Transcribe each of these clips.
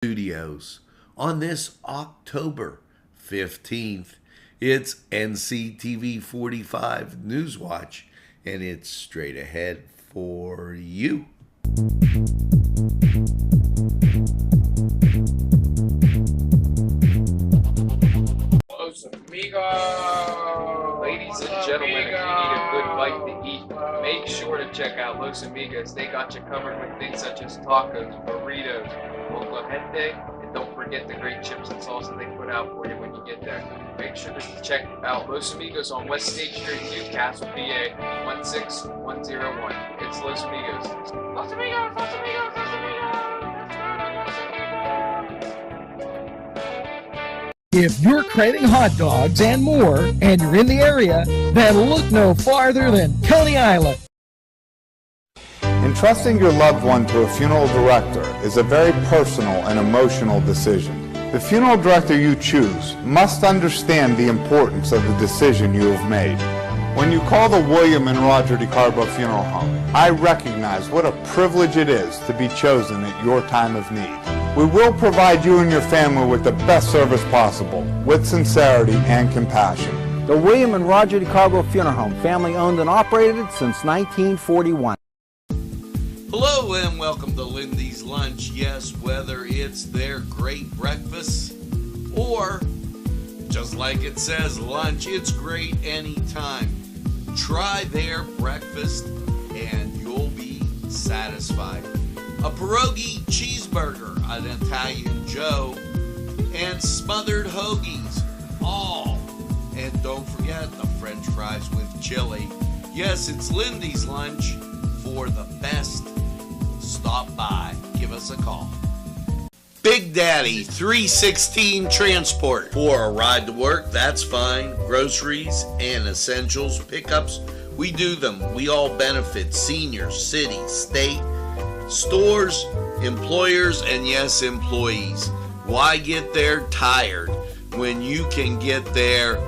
Studios on this October 15th. It's NCTV45 Newswatch, and it's straight ahead for you. Los Amigos! Ladies and gentlemen, if you need a good bite to eat, make sure to check out Los Amigos. They got you covered with things such as tacos, burritos, gente, and don't forget the great chips and salsa they put out for you when you get there. Make sure to check out Los Amigos on West State Street, Newcastle, PA 16101. It's Los Amigos. Los Amigos! Los Amigos! Los Amigos! If you're craving hot dogs and more, and you're in the area, then look no farther than Coney Island. Entrusting your loved one to a funeral director is a very personal and emotional decision. The funeral director you choose must understand the importance of the decision you have made. When you call the William and Roger DeCarbo Funeral Home, I recognize what a privilege it is to be chosen at your time of need. We will provide you and your family with the best service possible, with sincerity and compassion. The William and Roger DeCarbo Funeral Home, family owned and operated since 1941. Hello and welcome to Lindy's Lunch. Yes, whether it's their great breakfast or, just like it says, lunch, it's great anytime. Try their breakfast and you'll be satisfied. A pierogi cheeseburger, an Italian Joe, and smothered hoagies, all. And don't forget the French fries with chili. Yes, it's Lindy's Lunch. For the best, stop by. Give us a call. Big Daddy 316 Transport. For a ride to work, that's fine. Groceries and essentials pickups, we do them. We all benefit seniors, cities, state, stores, employers, and yes, employees. Why get there tired when you can get there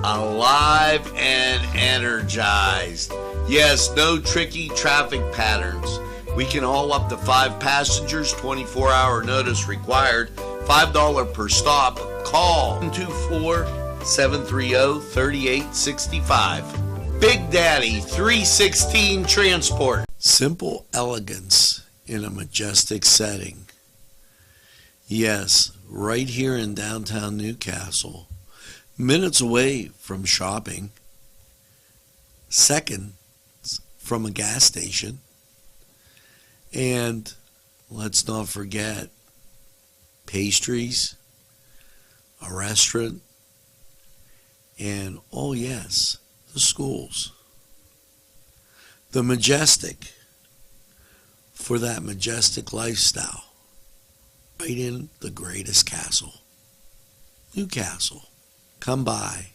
alive and energized? Yes, no tricky traffic patterns. We can haul up to 5 passengers, 24-hour notice required, $5 per stop. Call 224-730-3865. Big Daddy 316 Transport. Simple elegance in a majestic setting. Yes, right here in downtown Newcastle. Minutes away from shopping. Seconds from a gas station. And let's not forget pastries, a restaurant, and oh yes, the schools. The majestic for that majestic lifestyle. Right in the greatest castle, Newcastle. Come by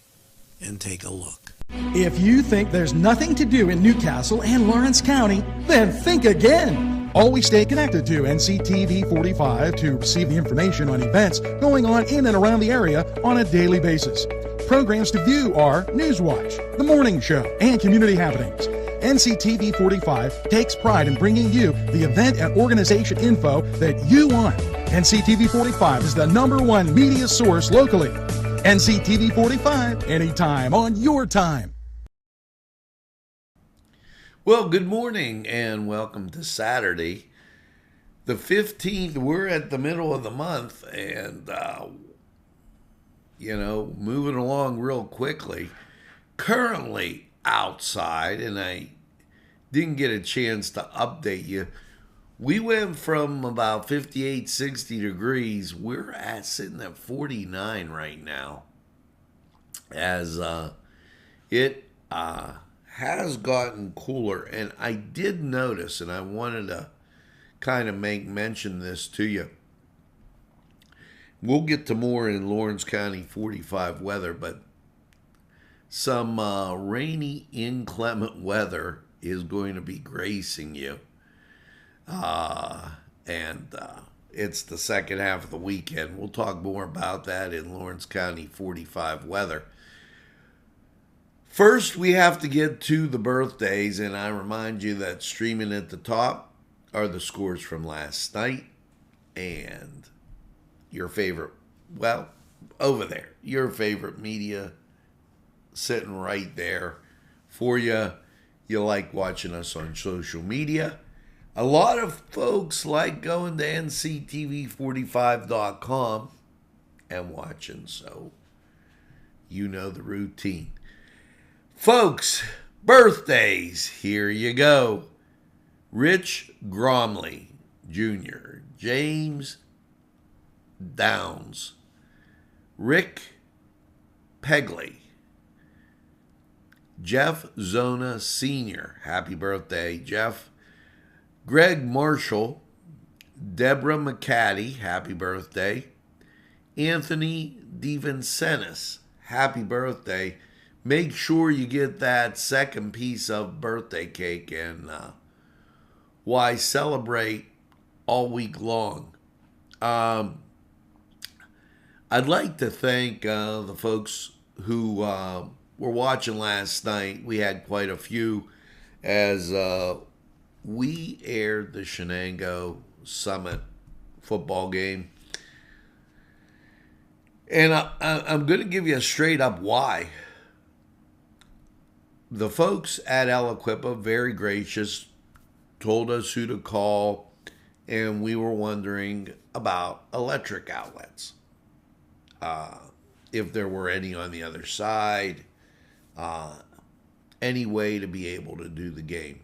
and take a look. If you think there's nothing to do in Newcastle and Lawrence County, then think again. Always stay connected to NCTV45 to receive the information on events going on in and around the area on a daily basis. Programs to view are Newswatch, The Morning Show, and Community Happenings. NCTV45 takes pride in bringing you the event and organization info that you want. NCTV45 is the #1 media source locally. NCTV45, anytime on your time. Well, good morning and welcome to Saturday, the 15th. We're at the middle of the month and, moving along real quickly. Currently outside, and I didn't get a chance to update you. We went from about 58, 60 degrees. We're sitting at 49 right now. As it has gotten cooler. And I did notice, and I wanted to kind of make mention this to you. We'll get to more in Lawrence County 45 weather, but some rainy, inclement weather is going to be gracing you. It's the second half of the weekend. We'll talk more about that in Lawrence County 45 weather. First, we have to get to the birthdays, and I remind you that streaming at the top are the scores from last night. and your favorite, well, over there, your favorite media sitting right there for you. You like watching us on social media. A lot of folks like going to Nctv45.com and watching, so you know the routine. Folks, birthdays, here you go. Rich Gromley Jr., James Downs, Rick Pegley, Jeff Zona Sr., happy birthday, Jeff. Greg Marshall, Deborah McCaddy, happy birthday. Anthony DeVincentis, happy birthday. Make sure you get that second piece of birthday cake, and why celebrate all week long. I'd like to thank the folks who were watching last night. We had quite a few as we aired the Shenango Summit football game. And I'm going to give you a straight up why. The folks at El Equipa, very gracious, told us who to call, and we were wondering about electric outlets. If there were any on the other side, any way to be able to do the game.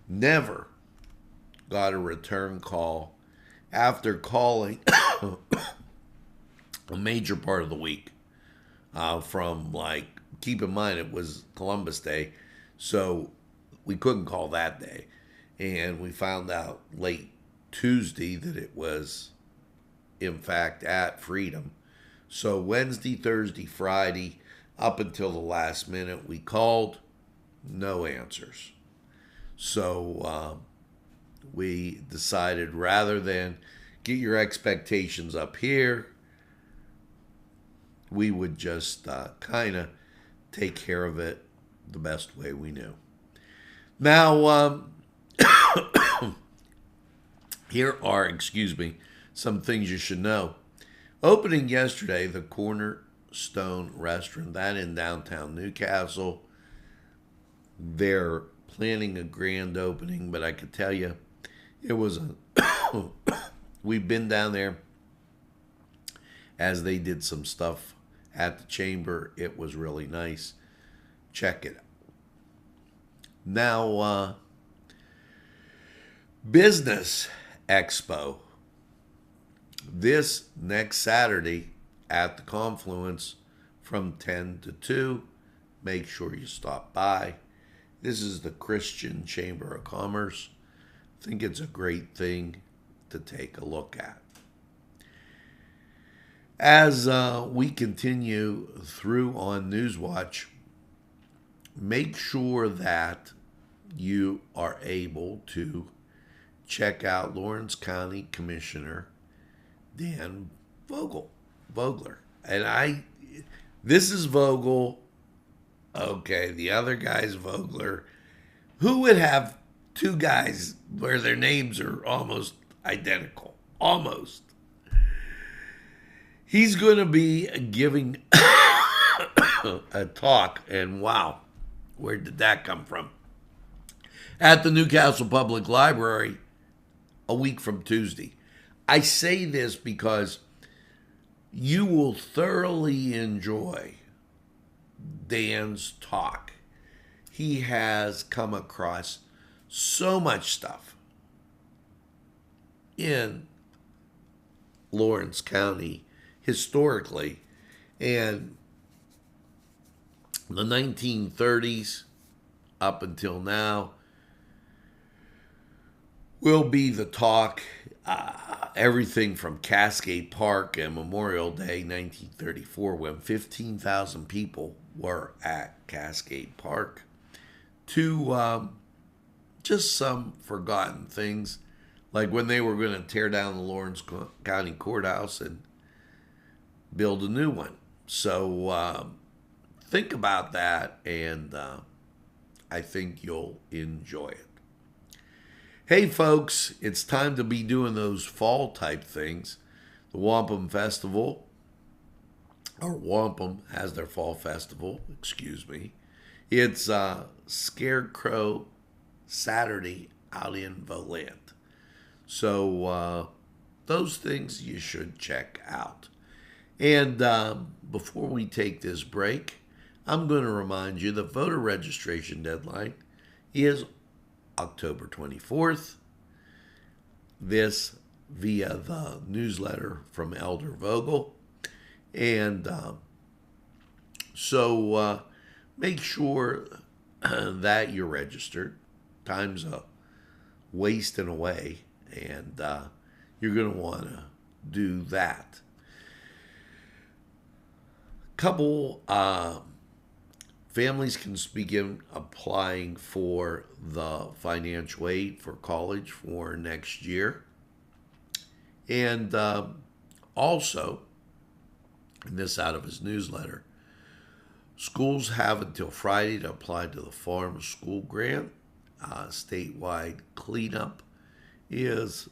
Never got a return call after calling a major part of the week from, like, keep in mind it was Columbus Day, so we couldn't call that day. And we found out late Tuesday that it was, in fact, at Freedom. So Wednesday, Thursday, Friday, up until the last minute, we called, no answers. So we decided rather than get your expectations up here, we would just kind of take care of it the best way we knew. Now, here are, some things you should know. Opening yesterday, the Cornerstone Restaurant, that in downtown Newcastle. They're planning a grand opening, but I could tell you, it was we've been down there as they did some stuff at the chamber. It was really nice. Check it out. Now, Business Expo. This next Saturday at the Confluence from 10 to 2. Make sure you stop by. This is the Christian Chamber of Commerce. I think it's a great thing to take a look at. As we continue through on Newswatch, make sure that you are able to check out Lawrence County Commissioner Dan Vogler. And this is Vogel. Okay, the other guy's Vogler. Who would have two guys where their names are almost identical? Almost. He's going to be giving a talk, and wow, where did that come from? At the Newcastle Public Library a week from Tuesday. I say this because you will thoroughly enjoy Dan's talk. He has come across so much stuff in Lawrence County historically, and the 1930s up until now will be the talk. Everything from Cascade Park and Memorial Day 1934, when 15,000 people were at Cascade Park, to just some forgotten things, like when they were going to tear down the Lawrence County Courthouse and build a new one. So think about that, and I think you'll enjoy it. Hey folks, it's time to be doing those fall type things. The Wampum Festival, or Wampum has their fall festival, excuse me. It's Scarecrow Saturday out in Volant. So those things you should check out. And before we take this break, I'm going to remind you the voter registration deadline is October 24th. This via the newsletter from Elder Vogel. And so make sure that you're registered. Time's wasting away, and you're going to want to do that. Couple families can begin applying for the financial aid for college for next year. And also, and this out of his newsletter, schools have until Friday to apply to the Farm School Grant. Statewide cleanup is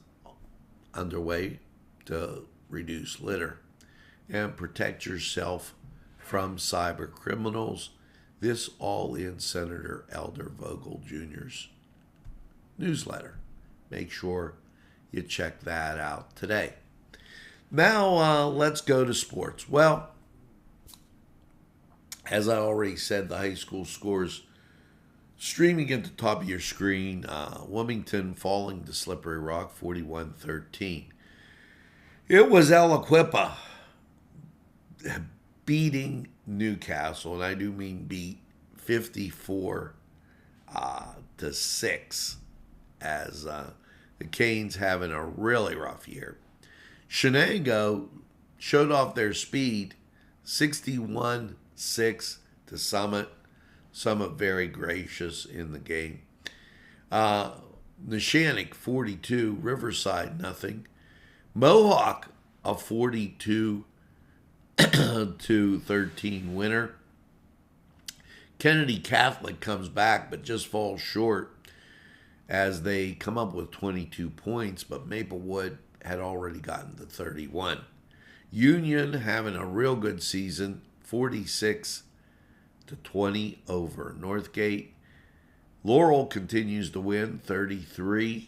underway to reduce litter and protect yourself from cyber criminals. This all in Senator Elder Vogel Jr.'s newsletter. Make sure you check that out today. Now let's go to sports. Well, as I already said, the high school scores streaming at the top of your screen. Wilmington falling to Slippery Rock 41-13. It was Aliquippa beating Newcastle, and I do mean beat 54-6, as the Canes having a really rough year. Shenango showed off their speed, 61-6 to Summit. Summit very gracious in the game. Neshannock 42, Riverside nothing. Mohawk a 42 to 13 winner. Kennedy Catholic comes back but just falls short as they come up with 22 points, but Maplewood had already gotten to 31. Union having a real good season, 46 to 20 over Northgate. Laurel continues to win, 33-16.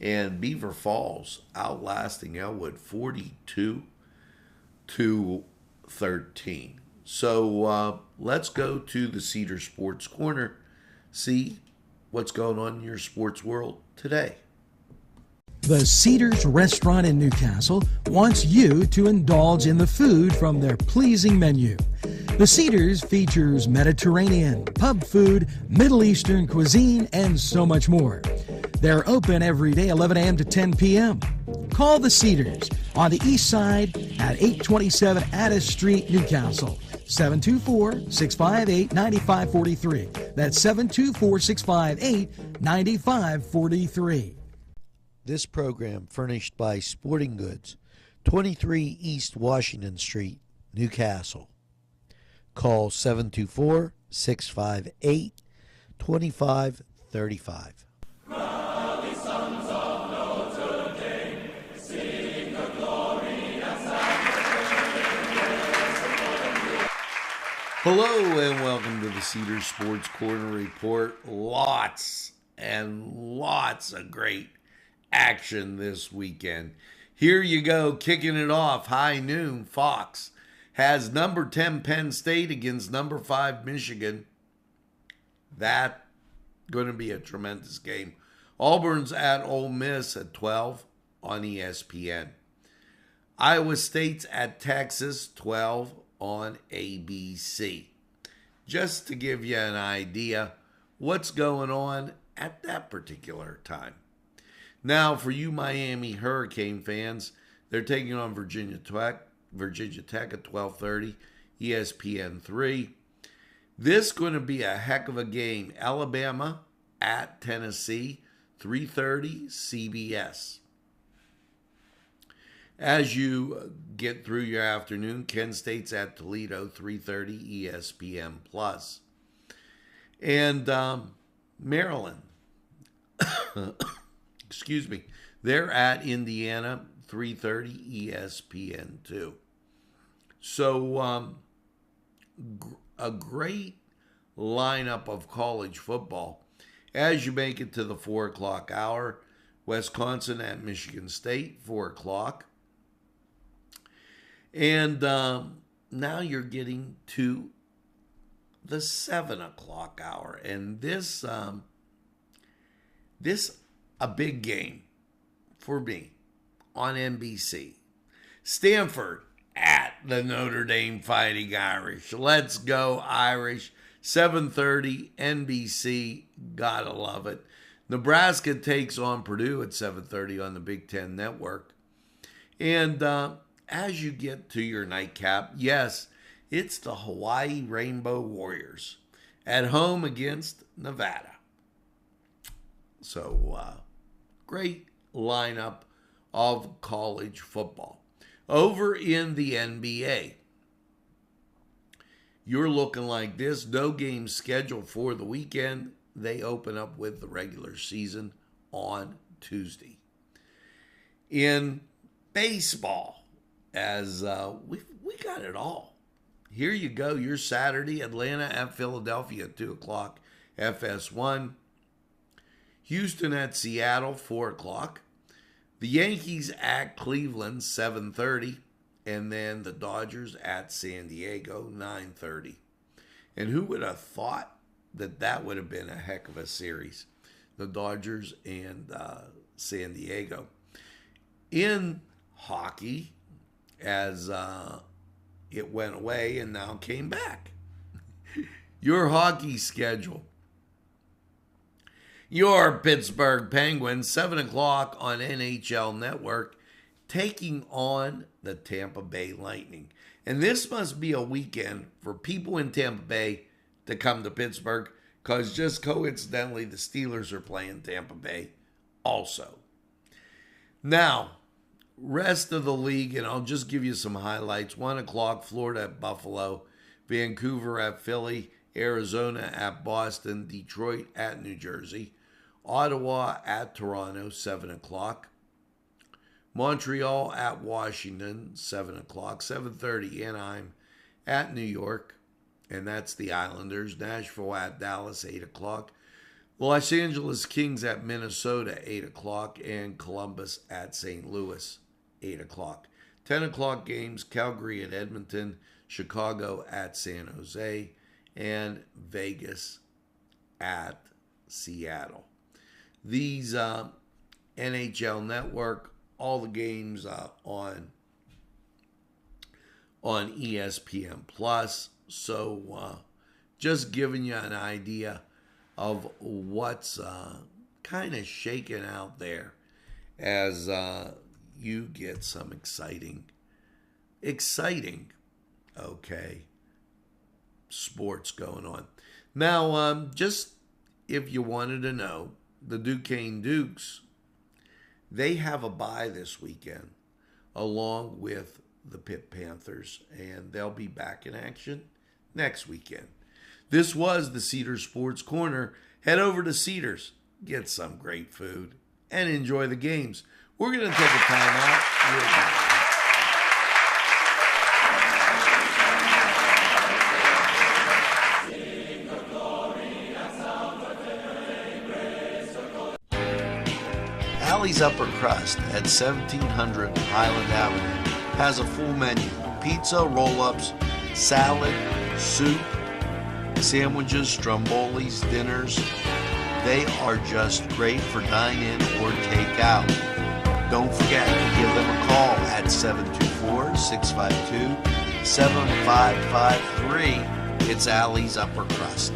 And Beaver Falls outlasting Elwood 42 to 13. So let's go to the Cedar Sports Corner, see what's going on in your sports world today. The Cedars Restaurant in Newcastle wants you to indulge in the food from their pleasing menu. The Cedars features Mediterranean, pub food, Middle Eastern cuisine, and so much more. They're open every day, 11 a.m. to 10 p.m. Call the Cedars on the east side at 827 Addis Street, Newcastle. 724-658-9543. That's 724-658-9543. This program furnished by Sporting Goods, 23 East Washington Street, Newcastle. Call 724-658-2535. Hello and welcome to the Cedar Sports Corner Report. Lots and lots of great action this weekend. Here you go, kicking it off. High noon, Fox has number 10 Penn State against number 5 Michigan. That's going to be a tremendous game. Auburn's at Ole Miss at 12 on ESPN. Iowa State's at Texas, 12 on ABC. Just to give you an idea what's going on at that particular time. Now, for you Miami Hurricane fans, they're taking on Virginia Tech at 12:30, ESPN 3. This is going to be a heck of a game. Alabama at Tennessee, 3:30, CBS. As you get through your afternoon, Kent State's at Toledo, 3:30, ESPN+. And Maryland. Excuse me. They're at Indiana, 3:30 ESPN2. So a great lineup of college football. As you make it to the 4 o'clock hour, Wisconsin at Michigan State, 4 o'clock. And now you're getting to the 7 o'clock hour. And this a big game for me on NBC. Stanford at the Notre Dame Fighting Irish. Let's go Irish. 7:30 NBC. Gotta love it. Nebraska takes on Purdue at 7:30 on the Big Ten Network. And as you get to your nightcap, yes, it's the Hawaii Rainbow Warriors at home against Nevada. So great lineup of college football. Over in the NBA, you're looking like this. No games scheduled for the weekend. They open up with the regular season on Tuesday. In baseball, as we got it all. Here you go. Your Saturday, Atlanta at Philadelphia at 2 o'clock, FS1. Houston at Seattle, 4 o'clock. The Yankees at Cleveland, 7:30. And then the Dodgers at San Diego, 9:30. And who would have thought that would have been a heck of a series? The Dodgers and San Diego. In hockey, as it went away and now came back. Your hockey schedule. Your Pittsburgh Penguins, 7 o'clock on NHL Network, taking on the Tampa Bay Lightning. And this must be a weekend for people in Tampa Bay to come to Pittsburgh, because just coincidentally, the Steelers are playing Tampa Bay also. Now, rest of the league, and I'll just give you some highlights. 1 o'clock, Florida at Buffalo, Vancouver at Philly, Arizona at Boston, Detroit at New Jersey, Ottawa at Toronto, 7 o'clock. Montreal at Washington, 7 o'clock. 7:30, Anaheim at New York, and that's the Islanders. Nashville at Dallas, 8 o'clock. Los Angeles Kings at Minnesota, 8 o'clock. And Columbus at St. Louis, 8 o'clock. 10 o'clock games, Calgary at Edmonton, Chicago at San Jose, and Vegas at Seattle. These NHL Network, all the games on ESPN Plus. So just giving you an idea of what's kind of shaking out there as you get some exciting, sports going on. Now, just if you wanted to know, the Duquesne Dukes, they have a bye this weekend, along with the Pitt Panthers, and they'll be back in action next weekend. This was the Cedars Sports Corner. Head over to Cedars, get some great food, and enjoy the games. We're going to take a time out. We'll be back. Allie's Upper Crust at 1700 Highland Avenue has a full menu: pizza, roll-ups, salad, soup, sandwiches, strombolis, dinners. They are just great for dine-in or take-out. Don't forget to give them a call at 724-652-7553. It's Allie's Upper Crust.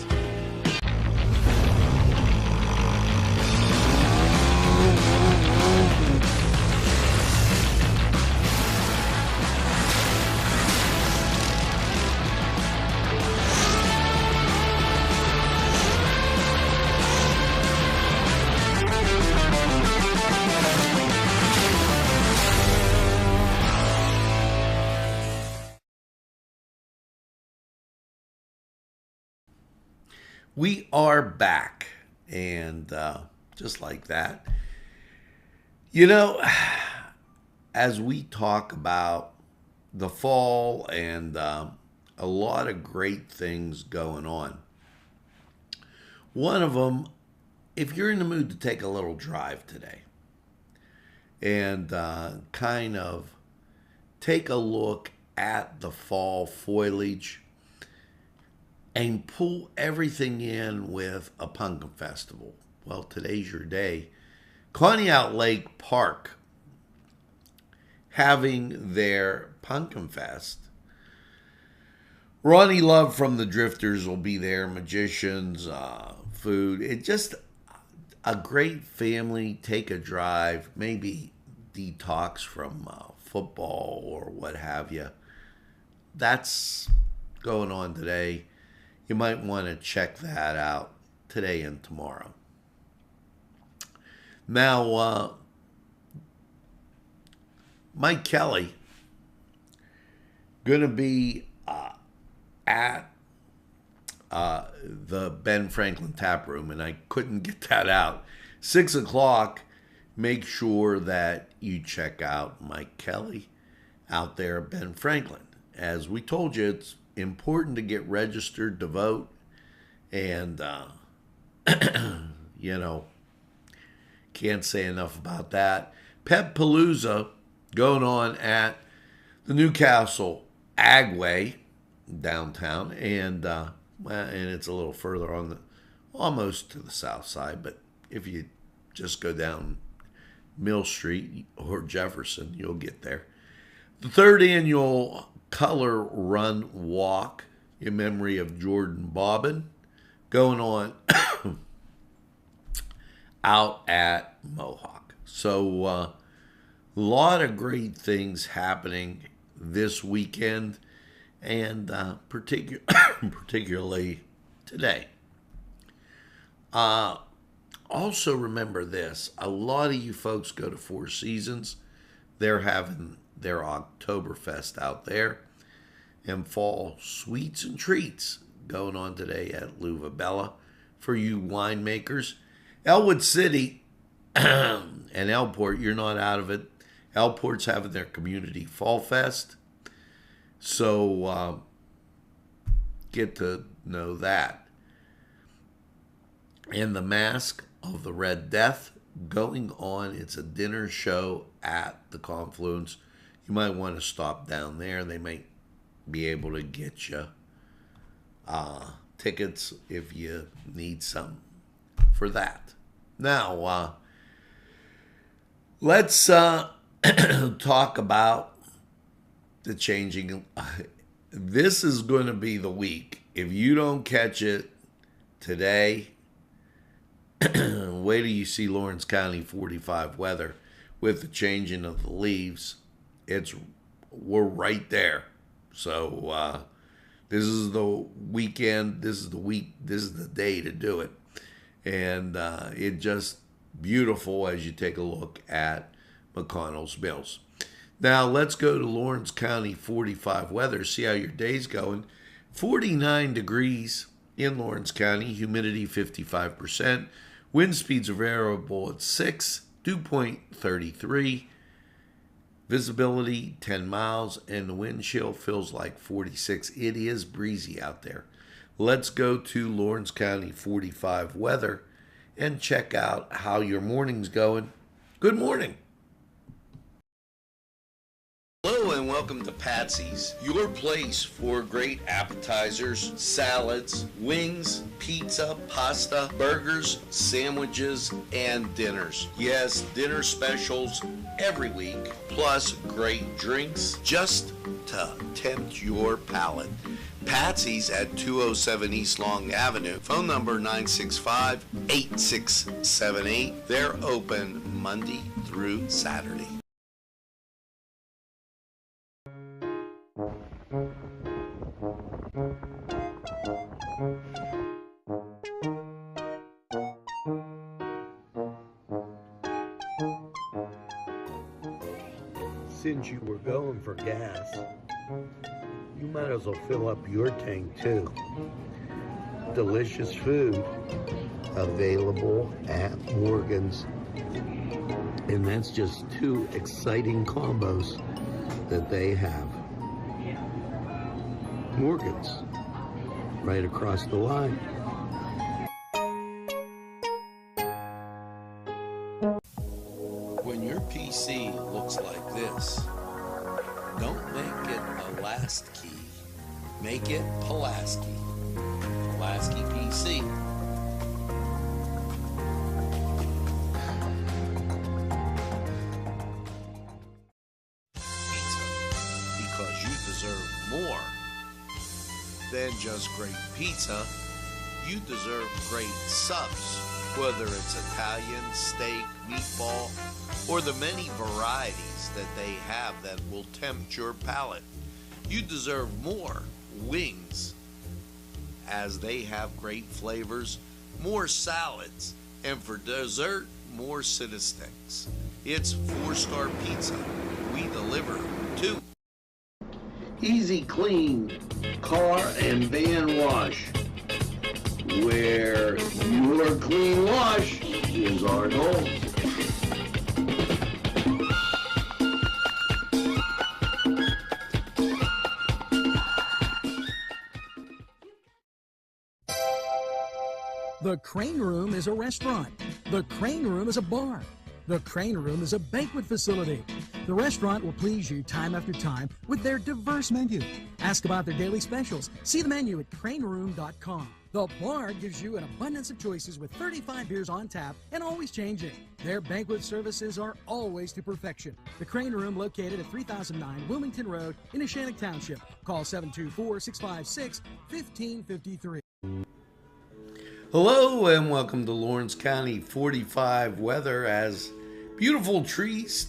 We are back, And just like that. You know, as we talk about the fall and a lot of great things going on, one of them, if you're in the mood to take a little drive today and kind of take a look at the fall foliage and pull everything in with a pumpkin festival. Well, today's your day. Conneaut Lake Park having their pumpkin fest. Ronnie Love from the Drifters will be there, magicians, food. It's just a great family, take a drive, maybe detox from football or what have you. That's going on today. You might want to check that out today and tomorrow. Now, Mike Kelly going to be at the Ben Franklin Tap Room, and I couldn't get that out. 6 o'clock, make sure that you check out Mike Kelly out there at Ben Franklin. As we told you, it's important to get registered to vote, and you know, can't say enough about that. Pep Palooza going on at the Newcastle Agway downtown, and it's a little further on the, almost to the south side, but if you just go down Mill Street or Jefferson, you'll get there. The third annual Color Run Walk in memory of Jordan Bobbin going on out at Mohawk. So a lot of great things happening this weekend, and particularly today. Also remember this, a lot of you folks go to Four Seasons. They're having their Oktoberfest out there, and fall sweets and treats going on today at Luva Bella for you winemakers. Elwood City and Elport, you're not out of it. Elport's having their community fall fest, so get to know that. And the Mask of the Red Death going on. It's a dinner show at the Confluence. You might want to stop down there. They might be able to get you tickets if you need some for that. Now, let's talk about the changing. This is going to be the week. If you don't catch it today, wait till you see Lawrence County 45 weather with the changing of the leaves. We're right there. So this is the weekend. This is the week. This is the day to do it, and it just beautiful as you take a look at McConnell's Mills. Now let's go to Lawrence County 45 weather. See how your day's going. 49 degrees in Lawrence County. Humidity 55%. Wind speeds are variable at 6. Dew point 33. Visibility 10 miles, and the wind chill feels like 46. It is breezy out there. Let's go to Lawrence County 45 weather and check out how your morning's going. Good morning. Hello and welcome to Patsy's, your place for great appetizers, salads, wings, pizza, pasta, burgers, sandwiches, and dinners. Yes, dinner specials every week, plus great drinks just to tempt your palate. Patsy's at 207 East Long Avenue. Phone number 965-8678. They're open Monday through Saturday. Since you were going for gas, you might as well fill up your tank too. delicious food available at Morgan's. And that's just two exciting combos that they have. Morgan's, right across the line. When your PC looks like this, don't make it a last key. Make it Pulaski. Pulaski PC. Pizza. Because you deserve more than just great pizza. You deserve great subs. Whether it's Italian, steak, meatball, or the many varieties that they have that will tempt your palate. You deserve more wings, as they have great flavors, more salads, and for dessert, more Cita Sticks. It's 4-star pizza. We deliver too. Easy Clean Car and Van Wash, where your clean wash is our goal. The Crane Room is a restaurant. The Crane Room is a bar. The Crane Room is a banquet facility. The restaurant will please you time after time with their diverse menu. Ask about their daily specials. See the menu at craneroom.com. The bar gives you an abundance of choices with 35 beers on tap and always changing. Their banquet services are always to perfection. The Crane Room, located at 3009 Wilmington Road in Neshannock Township. Call 724-656-1553. Hello and welcome to Lawrence County 45 weather. As beautiful trees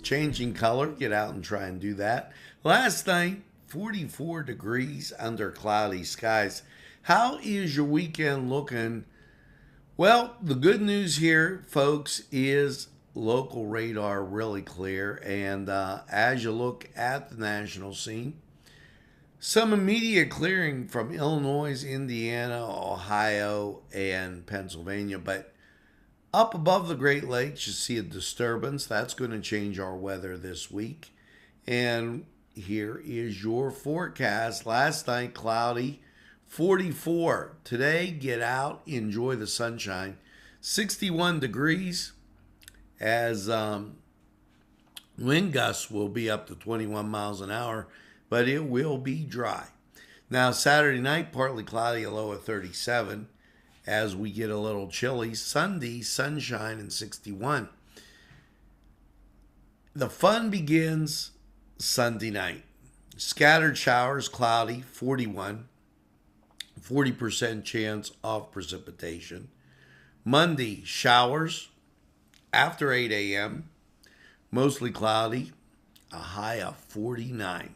changing color, get out and try and do that. Last night, 44 degrees under cloudy skies. How is your weekend looking? Well, the good news here, folks, is local radar really clear. And as you look at the national scene, some immediate clearing from Illinois, Indiana, Ohio, and Pennsylvania. But up above the Great Lakes, you see a disturbance. That's going to change our weather this week. And here is your forecast. Last night, cloudy, 44. Today, get out, enjoy the sunshine. 61 degrees, as wind gusts will be up to 21 miles an hour. But it will be dry. Now, Saturday night, partly cloudy, a low of 37 as we get a little chilly. Sunday, sunshine and 61. The fun begins Sunday night. Scattered showers, cloudy, 41. 40% chance of precipitation. Monday, showers after 8 a.m. Mostly cloudy, a high of 49.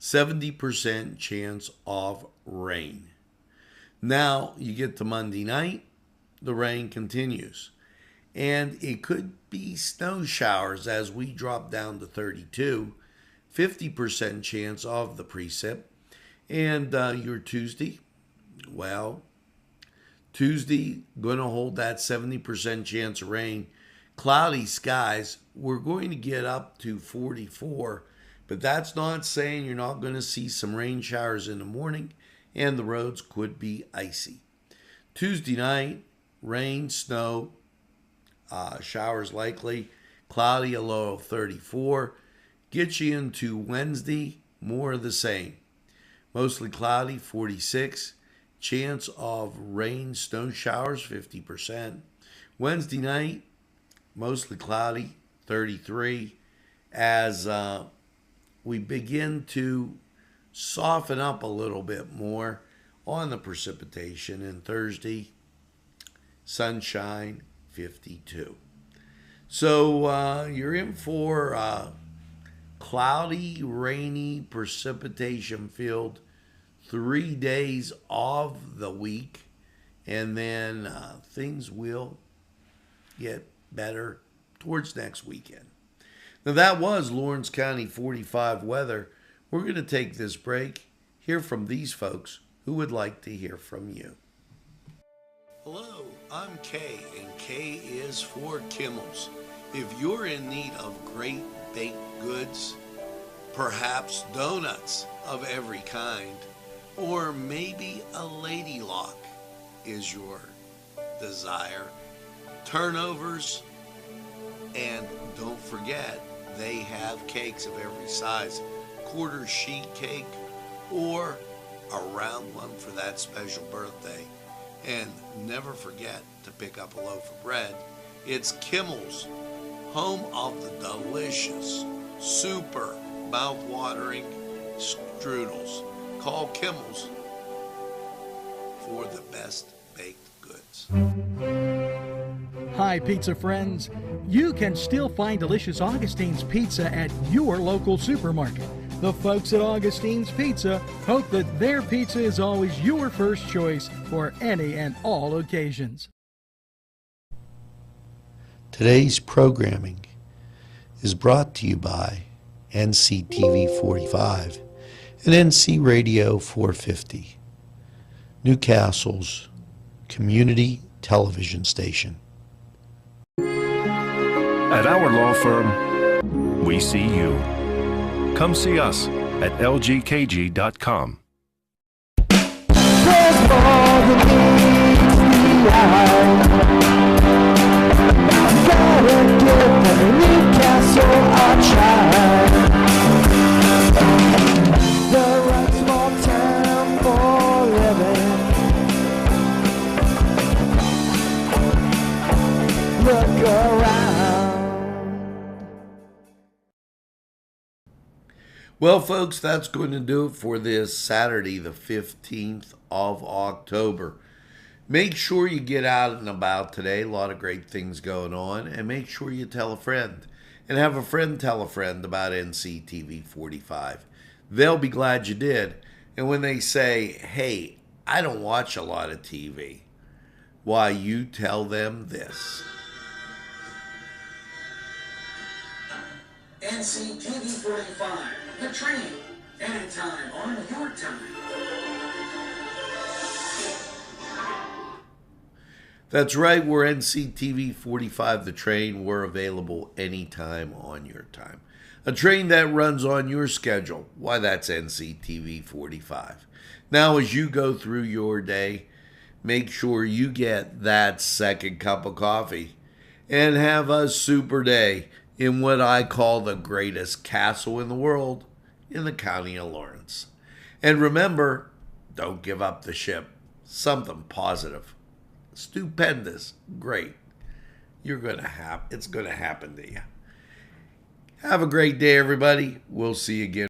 70% chance of rain. Now you get to Monday night, the rain continues. And it could be snow showers as we drop down to 32. 50% chance of the precip. And your Tuesday, well, Tuesday going to hold that 70% chance of rain. Cloudy skies, we're going to get up to 44. But that's not saying you're not going to see some rain showers in the morning, and the roads could be icy. Tuesday night, rain, snow, showers likely, cloudy, a low of 34. Get you into Wednesday, more of the same. Mostly cloudy, 46. Chance of rain, snow showers, 50%. Wednesday night, mostly cloudy, 33. As we begin to soften up a little bit more on the precipitation. And Thursday, sunshine, 52. So you're in for cloudy, rainy, precipitation-filled 3 days of the week. And then things will get better towards next weekend. Now, that was Lawrence County 45 weather. We're going to take this break, hear from these folks who who would like to hear from you. Hello, I'm Kay, and K is for Kimmel's. If you're in need of great baked goods, perhaps donuts of every kind, or maybe a lady lock is your desire, turnovers, and don't forget, they have cakes of every size, quarter sheet cake or a round one for that special birthday. And never forget to pick up a loaf of bread. It's Kimmel's, home of the delicious, super mouth-watering strudels. Call Kimmel's for the best baked goods. Hi, pizza friends. You can still find delicious Augustine's Pizza at your local supermarket. The folks at Augustine's Pizza hope that their pizza is always your first choice for any and all occasions. Today's programming is brought to you by Nctv45 and NC Radio 450, Newcastle's community television station. At our law firm, we see you. Come see us at lgkg.com. There's more than meets the eye. Gotta give the Newcastle a try. The right small town for living. Look around. Well, folks, that's going to do it for this Saturday, the 15th of October. Make sure you get out and about today. A lot of great things going on. And make sure you tell a friend. And have a friend tell a friend about NCTV45. They'll be glad you did. And when they say, hey, I don't watch a lot of TV, why, you tell them this. Nctv45, the train, anytime on your time. That's right, we're NCTV45, the train. We're available anytime on your time. A train that runs on your schedule. Why, that's NCTV45. Now, as you go through your day, make sure you get that second cup of coffee and have a super day in what I call the greatest castle in the world, in the county of Lawrence. And remember, don't give up the ship. Something positive, stupendous, great. It's going to happen to you. Have a great day, everybody. We'll see you again.